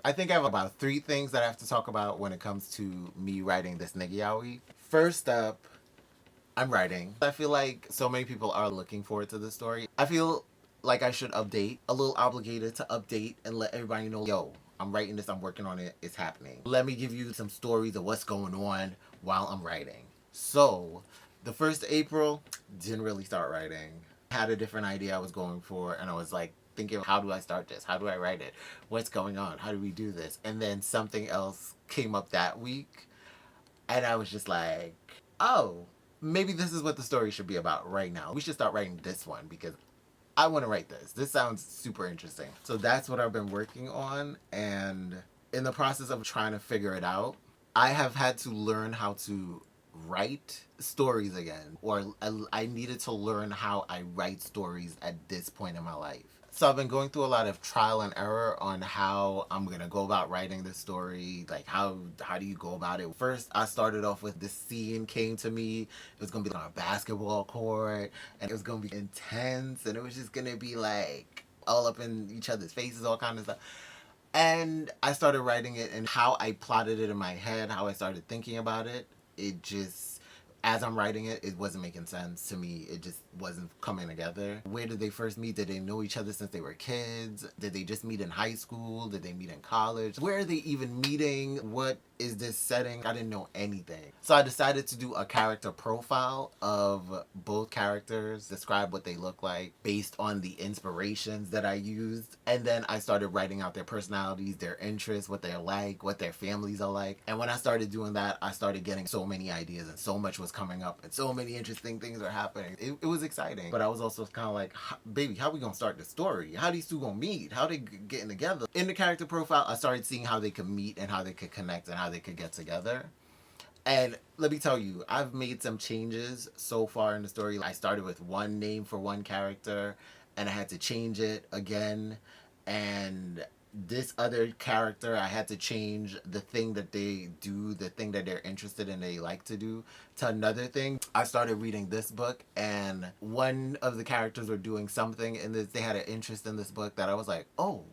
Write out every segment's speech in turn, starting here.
I think I have about 3 things that I have to talk about when it comes to me writing this Yaoi. First up, I'm writing. I feel like so many people are looking forward to this story. I feel like I should update, a little obligated to update and let everybody know, yo, I'm writing this, I'm working on it, it's happening. Let me give you some stories of what's going on while I'm writing. So, the first April, didn't really start writing. Had a different idea I was going for, and I was like, thinking, how do I start this? How do I write it? What's going on? How do we do this? And then something else came up that week, and I was just like, oh, maybe this is what the story should be about right now. We should start writing this one because I want to write this. This sounds super interesting. So that's what I've been working on. And in the process of trying to figure it out, I have had to learn how to write stories again, or I needed to learn how I write stories at this point in my life. So I've been going through a lot of trial and error on how I'm gonna go about writing this story. Like how do you go about it? First, I started off with this scene came to me. It was gonna be on a basketball court, and it was gonna be intense, and it was just gonna be like all up in each other's faces, all kind of stuff. And I started writing it, and how I plotted it in my head, how I started thinking about it, it just, as I'm writing it, it wasn't making sense to me. It just wasn't coming together. Where did they first meet? Did they know each other since they were kids? Did they just meet in high school? Did they meet in college? Where are they even meeting? What is this setting? I didn't know anything. So I decided to do a character profile of both characters, describe what they look like based on the inspirations that I used. And then I started writing out their personalities, their interests, what they're like, what their families are like. And when I started doing that, I started getting so many ideas, and so much was coming up, and so many interesting things are happening. It was exciting. But I was also kind of like, baby, how we gonna start the story? How these two gonna meet? How they getting together? In the character profile, I started seeing how they could meet and how they could connect and how they could get together. And let me tell you, I've made some changes so far in the story. I started with one name for one character, and I had to change it again. And this other character, I had to change the thing that they do, the thing that they're interested in, they like to do, to another thing. I started reading this book, and one of the characters were doing something, and they had an interest in this book that I was like, oh,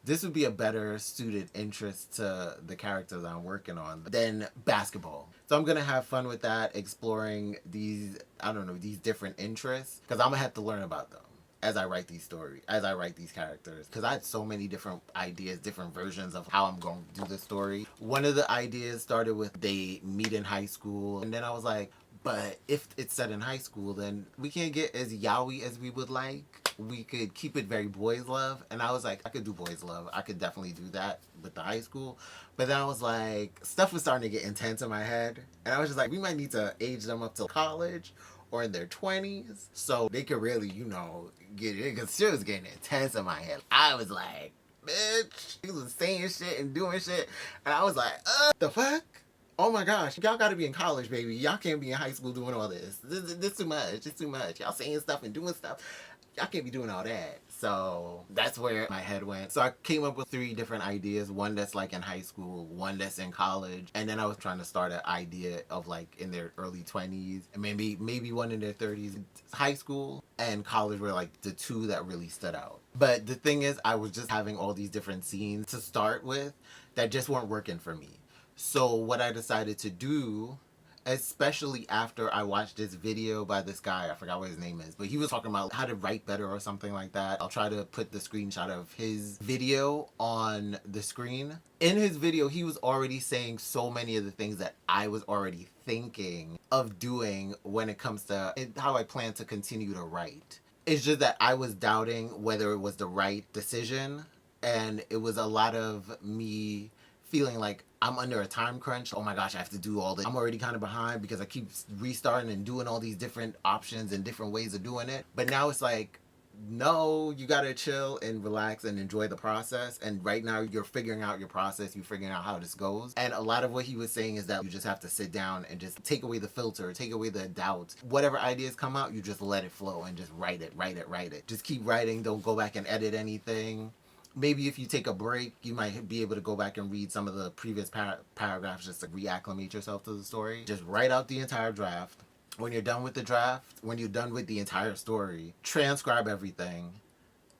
this would be a better suited interest to the characters I'm working on than basketball. So I'm gonna have fun with that, exploring these, I don't know, these different interests, because I'm gonna have to learn about them as I write these stories, as I write these characters. Because I had so many different ideas, different versions of how I'm going to do the story. One of the ideas started with they meet in high school, and then I was like, but if it's set in high school, then we can't get as yaoi as we would like. We could keep it very boys love. And I was like, I could do boys love. I could definitely do that with the high school. But then I was like, stuff was starting to get intense in my head. And I was just like, we might need to age them up to college or in their 20s. So they could really, get it. Because shit was getting intense in my head. I was like, bitch, he was saying shit and doing shit. And I was like, the fuck? Oh my gosh, y'all gotta be in college, baby. Y'all can't be in high school doing all this. This too much. It's too much. Y'all saying stuff and doing stuff. Y'all can't be doing all that. So that's where my head went. So I came up with 3 different ideas. One that's like in high school, one that's in college, and then I was trying to start an idea of like in their early 20s, and maybe one in their 30s. High school and college were like the 2 that really stood out. But the thing is, I was just having all these different scenes to start with that just weren't working for me. So what I decided to do, especially after I watched this video by this guy, I forgot what his name is, but he was talking about how to write better or something like that. I'll try to put the screenshot of his video on the screen. In his video, he was already saying so many of the things that I was already thinking of doing when it comes to how I plan to continue to write. It's just that I was doubting whether it was the right decision, and it was a lot of me feeling like I'm under a time crunch. Oh my gosh, I have to do all this. I'm already kind of behind because I keep restarting and doing all these different options and different ways of doing it. But now it's like, no, you gotta chill and relax and enjoy the process. And right now you're figuring out your process, you're figuring out how this goes. And a lot of what he was saying is that you just have to sit down and just take away the filter, take away the doubts. Whatever ideas come out, you just let it flow and just write it. Just keep writing, don't go back and edit anything. Maybe if you take a break, you might be able to go back and read some of the previous paragraphs just to reacclimate yourself to the story. Just write out the entire draft. When you're done with the draft, when you're done with the entire story, transcribe everything.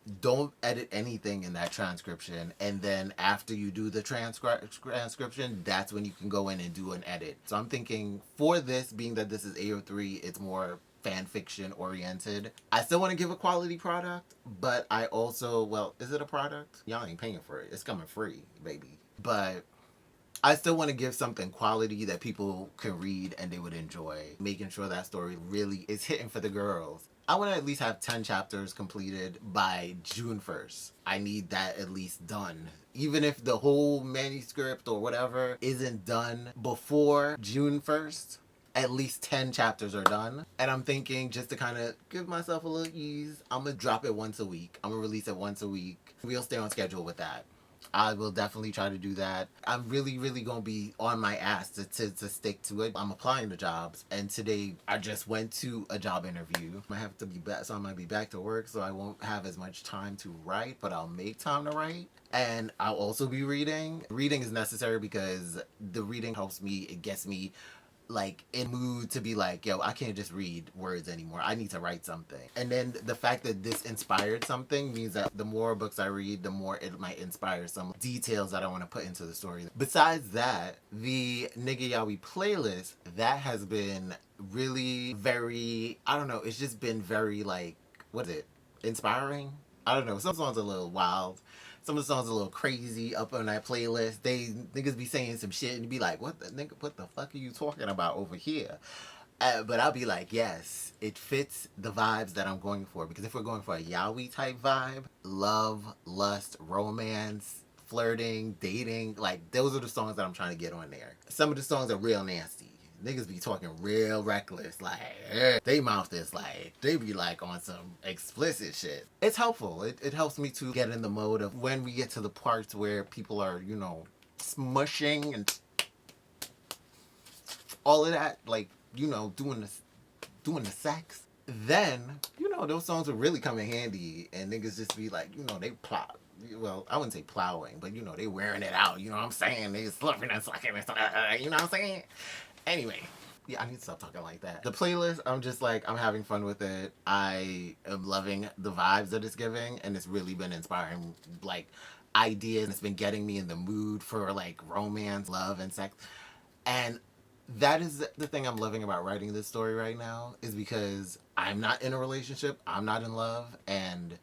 don't edit anything in that transcription, and then after you do the transcription, that's when you can go in and do an edit. So I'm thinking for this, being that this is AO3, it's more fan fiction oriented. I still want to give a quality product, but I also, well, is it a product? Y'all ain't paying for it. It's coming free, baby. But I still want to give something quality that people can read and they would enjoy, making sure that story really is hitting for the girls. I want to at least have 10 chapters completed by June 1st. I need that at least done. Even if the whole manuscript or whatever isn't done before June 1st, at least 10 chapters are done. And I'm thinking, just to kind of give myself a little ease, I'm going to drop it once a week. I'm going to release it once a week. We'll stay on schedule with that. I will definitely try to do that. I'm really going to be on my ass to stick to it. I'm applying to jobs, and today I just went to a job interview. I have to be back, so I might be back to work, so I won't have as much time to write, but I'll make time to write. And I'll also be reading. Reading is necessary because the reading helps me, it gets me like in mood to be like, yo, I can't just read words anymore. I need to write something. And then the fact that this inspired something means that the more books I read, the more it might inspire some details that I want to put into the story. Besides that, the Nigga Yaoi playlist, that has been really very, I don't know, it's just been very like, what is it? Inspiring? I don't know. Some songs are a little wild. Some of the songs are a little crazy up on that playlist. They niggas be saying some shit and you be like, what the fuck are you talking about over here? But I'll be like, yes, it fits the vibes that I'm going for. Because if we're going for a yaoi type vibe, love, lust, romance, flirting, dating, like those are the songs that I'm trying to get on there. Some of the songs are real nasty. Niggas be talking real reckless, like, they mouth is like, they be like on some explicit shit. It's helpful. It helps me to get in the mode of when we get to the parts where people are, you know, smushing and all of that, like, you know, doing the sex. Then, you know, those songs will really come in handy, and niggas just be like, you know, they plow. Well, I wouldn't say plowing, but you know, they wearing it out. You know what I'm saying? They slurping and sucking and stuff. You know what I'm saying? Anyway, yeah, I need to stop talking like that. The playlist, I'm just like, I'm having fun with it. I am loving the vibes that it's giving, and it's really been inspiring, like, ideas. It's been getting me in the mood for, like, romance, love, and sex. And that is the thing I'm loving about writing this story right now, is because I'm not in a relationship, I'm not in love, and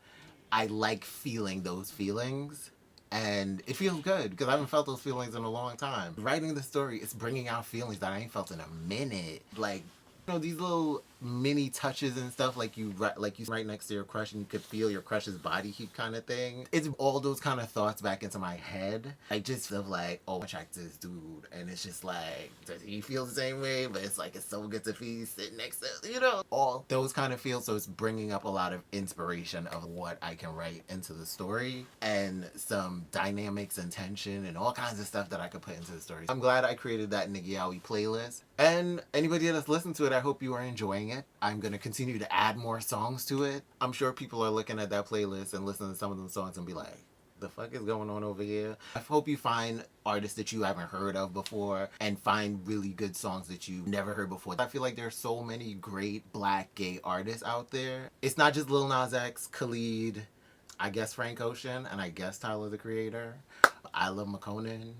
I like feeling those feelings. And it feels good because I haven't felt those feelings in a long time. Writing the story, it's bringing out feelings that I ain't felt in a minute. Like, you know, these little mini touches and stuff, like you right next to your crush and you could feel your crush's body heat kind of thing. It's all those kind of thoughts back into my head. I just feel like, oh, I'm attracted to this dude, and it's just like, does he feel the same way? But it's like, it's so good to be sitting next to, you know, all those kind of feels. So it's bringing up a lot of inspiration of what I can write into the story, and some dynamics and tension and all kinds of stuff that I could put into the story. I'm glad I created that Nigga Yaoi playlist. And anybody that's listened to it, I hope you are enjoying it. I'm going to continue to add more songs to it. I'm sure people are looking at that playlist and listening to some of them songs and be like, the fuck is going on over here? I hope you find artists that you haven't heard of before and find really good songs that you've never heard before. I feel like there's so many great black gay artists out there. It's not just Lil Nas X, Khalid, I guess Frank Ocean, and I guess Tyler the Creator. I Love McConan.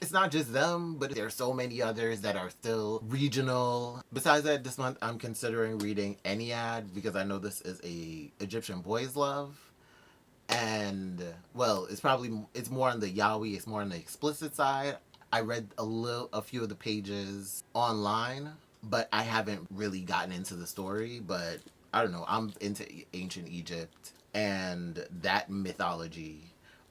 It's not just them, but there's so many others that are still regional. Besides that, this month I'm considering reading Ennead because I know this is a Egyptian boys love. And, well, it's more on the yaoi, it's more on the explicit side. I read a few of the pages online, but I haven't really gotten into the story. But I don't know, I'm into ancient Egypt and that mythology.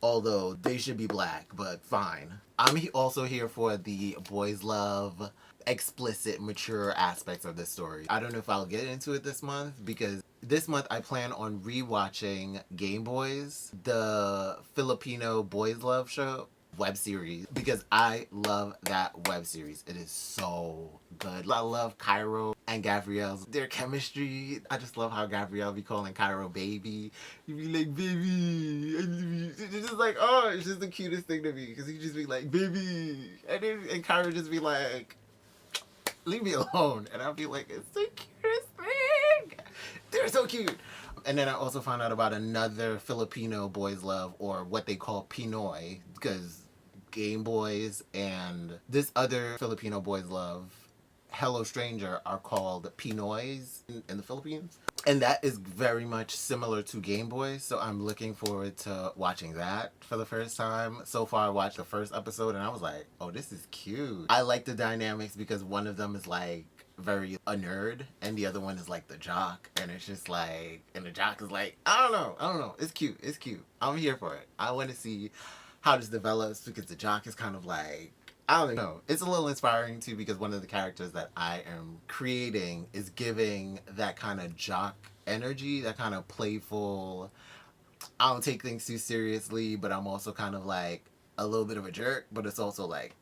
Although they should be black, but fine. I'm also here for the boys love, explicit, mature aspects of this story. I don't know if I'll get into it this month, because this month I plan on rewatching Gameboys, the Filipino boys love show web series, because I love that web series. It is so good. I love Cairo and Gabrielle's, their chemistry. I just love how Gabrielle be calling Cairo baby. You be like, baby. It's just like, oh, it's just the cutest thing to me, because he just be like, baby. And Cairo just be like, leave me alone. And I'll be like, it's the cutest thing. They're so cute. And then I also found out about another Filipino boys love, or what they call Pinoy, because Gameboys and this other Filipino boys love, Hello Stranger, are called Pinoys in the Philippines. And that is very much similar to Game Boy, so I'm looking forward to watching that for the first time. So far, I watched the first episode and I was like, oh, this is cute. I like the dynamics because one of them is like very a nerd and the other one is like the jock, and it's just like, and the jock is like, I don't know, it's cute, it's cute. I'm here for it. I want to see how this develops because the jock is kind of like, I don't know. It's a little inspiring too because one of the characters that I am creating is giving that kind of jock energy, that kind of playful, I don't take things too seriously, but I'm also kind of like a little bit of a jerk, but it's also like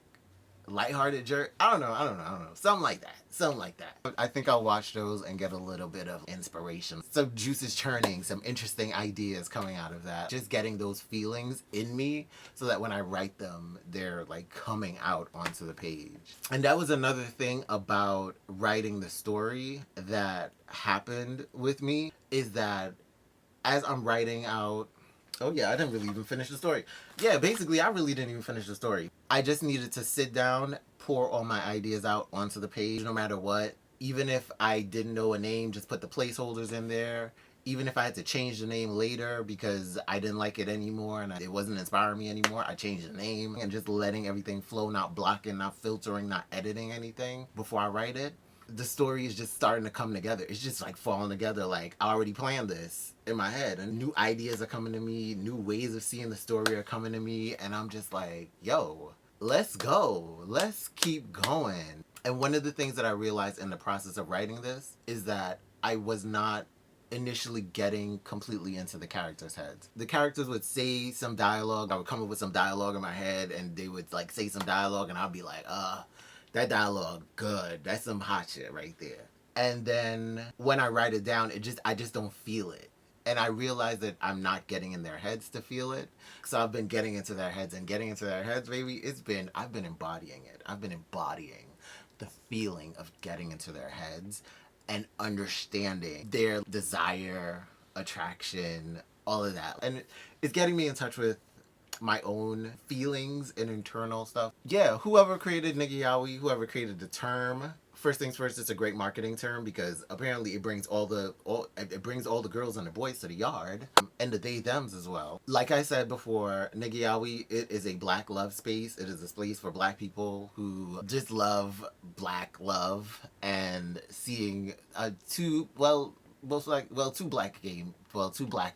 lighthearted jerk. I don't know. Something like that. Something like that. I think I'll watch those and get a little bit of inspiration. Some juices churning, some interesting ideas coming out of that. Just getting those feelings in me so that when I write them, they're like coming out onto the page. And that was another thing about writing the story that happened with me, is that as I'm writing out, oh yeah, I didn't really even finish the story. Yeah, basically, I really didn't even finish the story. I just needed to sit down, pour all my ideas out onto the page, no matter what. Even if I didn't know a name, just put the placeholders in there. Even if I had to change the name later because I didn't like it anymore and it wasn't inspiring me anymore, I changed the name, and just letting everything flow, not blocking, not filtering, not editing anything before I write it. The story is just starting to come together. It's just like falling together. Like, I already planned this in my head, and new ideas are coming to me, new ways of seeing the story are coming to me, and I'm just like, yo, let's go. Let's keep going. And one of the things that I realized in the process of writing this is that I was not initially getting completely into the characters' heads. The characters would say some dialogue, I would come up with some dialogue in my head, and they would like say some dialogue, and I'd be like, that dialogue, good. That's some hot shit right there. And then when I write it down, I just don't feel it. And I realize that I'm not getting in their heads to feel it. So I've been getting into their heads and getting into their heads, baby. I've been embodying it. I've been embodying the feeling of getting into their heads and understanding their desire, attraction, all of that. And it's getting me in touch with my own feelings and internal stuff. Yeah, whoever created Yaoi, whoever created the term, first things first, it's a great marketing term because apparently it brings all the girls and the boys to the yard, and the they thems as well. Like I said before, Yaoi, it is a black love space. It is a space for black people who just love black love and seeing two black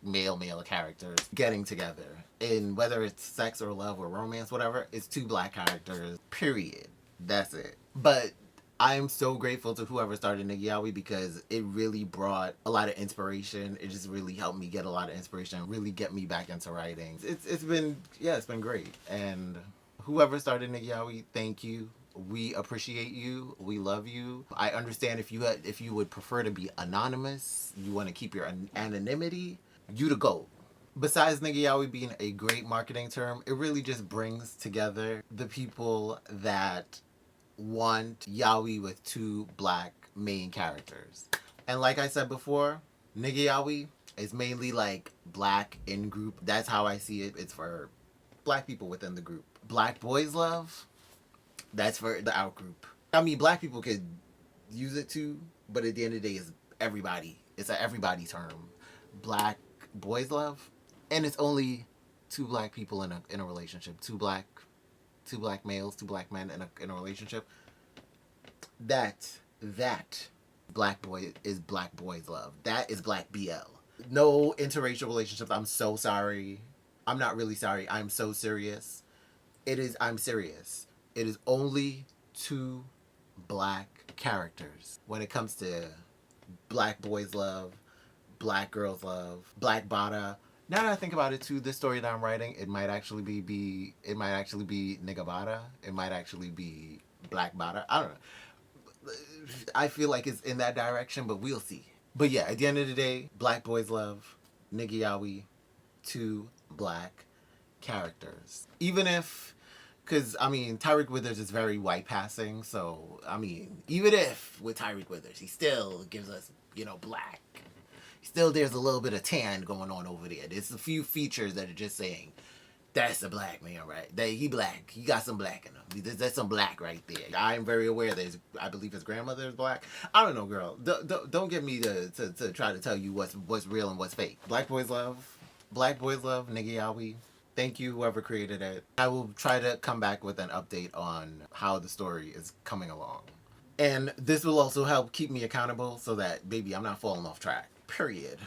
male characters getting together. And whether it's sex or love or romance, whatever, it's two black characters, period. That's it. But I'm so grateful to whoever started Yaoi because it really brought a lot of inspiration. It just really helped me get a lot of inspiration, really get me back into writing. It's been great. And whoever started Yaoi, thank you. We appreciate you. We love you. I understand if you would prefer to be anonymous, you want to keep your anonymity, you the GOAT. Besides Yaoi being a great marketing term, it really just brings together the people that want yaoi with two black main characters. And like I said before, yaoi is mainly like black in group. That's how I see it. It's for black people within the group. Black boys love, that's for the out group. I mean, black people could use it too, but at the end of the day, it's everybody. It's an everybody term. Black boys love, and it's only two black people in a relationship. Two black males, two black men in a relationship. That black boy is black boys love. That is black BL. No interracial relationships. I'm so sorry. I'm not really sorry. I'm so serious. I'm serious. It is only two black characters when it comes to black boys love, black girls love, black bada. Now that I think about it too, this story that I'm writing, it might actually be nigga bada. It might actually be black bada. I don't know. I feel like it's in that direction, but we'll see. But yeah, at the end of the day, black boys love, nigga yaoi, two black characters. Even if, because I mean, Tyreek Withers is very white passing, so I mean, even if with Tyreek Withers, he still gives us, black. He Still, there's a little bit of tan going on over there. There's a few features that are just saying, that's a black man, right? He black. He got some black in him. That's some black right there. I'm very aware that I believe his grandmother is black. I don't know, girl. Don't get me to try to tell you what's real and what's fake. Black boys love. Black boys love Nigga Yaoi. Thank you, whoever created it. I will try to come back with an update on how the story is coming along. And this will also help keep me accountable so that, baby, I'm not falling off track. Period.